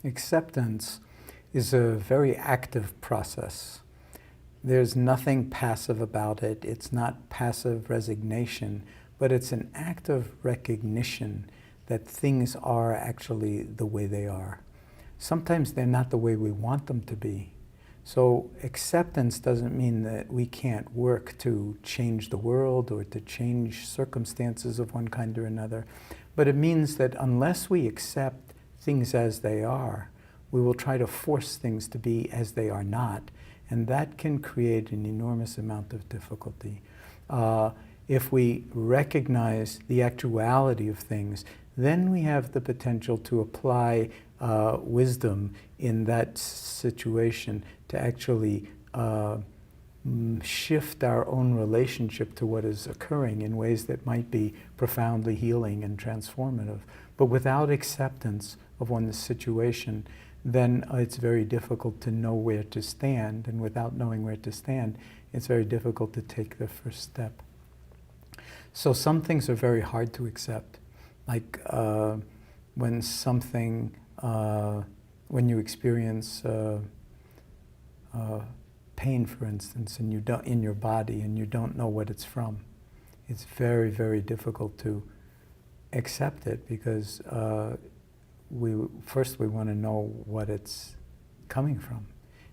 Acceptance is a very active process. There's nothing passive about it. It's not passive resignation, but it's an active recognition that things are actually the way they are. Sometimes they're not the way we want them to be. So acceptance doesn't mean that we can't work to change the world or to change circumstances of one kind or another, but it means that unless we accept things as they are, we will try to force things to be as they are not, and that can create an enormous amount of difficulty. If we recognize the actuality of things, then we have the potential to apply wisdom in that situation to actually shift our own relationship to what is occurring in ways that might be profoundly healing and transformative. But without acceptance of one's situation, then it's very difficult to know where to stand, and without knowing where to stand, it's very difficult to take the first step. So some things are very hard to accept, like when something, when you experience pain, for instance, and you don't, in your body, and you don't know what it's from. It's very, very difficult to accept it because first we want to know what it's coming from.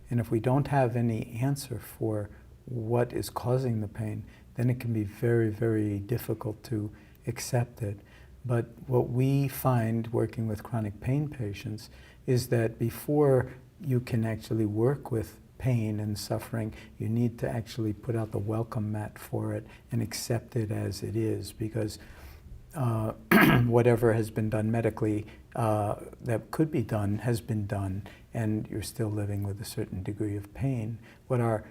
And if we don't have any answer for what is causing the pain, then it can be very, very difficult to accept it. But what we find working with chronic pain patients is that before you can actually work with pain and suffering, you need to actually put out the welcome mat for it and accept it as it is, because whatever has been done medically that could be done has been done, and you're still living with a certain degree of pain. What our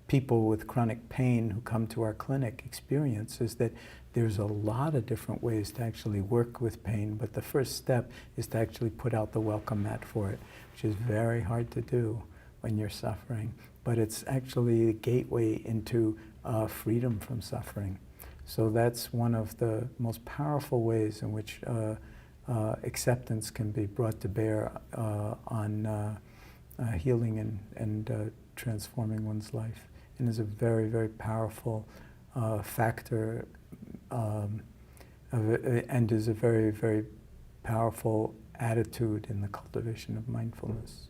people with chronic pain who come to our clinic experience is that there's a lot of different ways to actually work with pain, but the first step is to actually put out the welcome mat for it, which is very hard to do when you're suffering, but it's actually a gateway into freedom from suffering. So that's one of the most powerful ways in which acceptance can be brought to bear on healing and transforming one's life, and is a very, very powerful factor and is a very, very powerful attitude in the cultivation of mindfulness.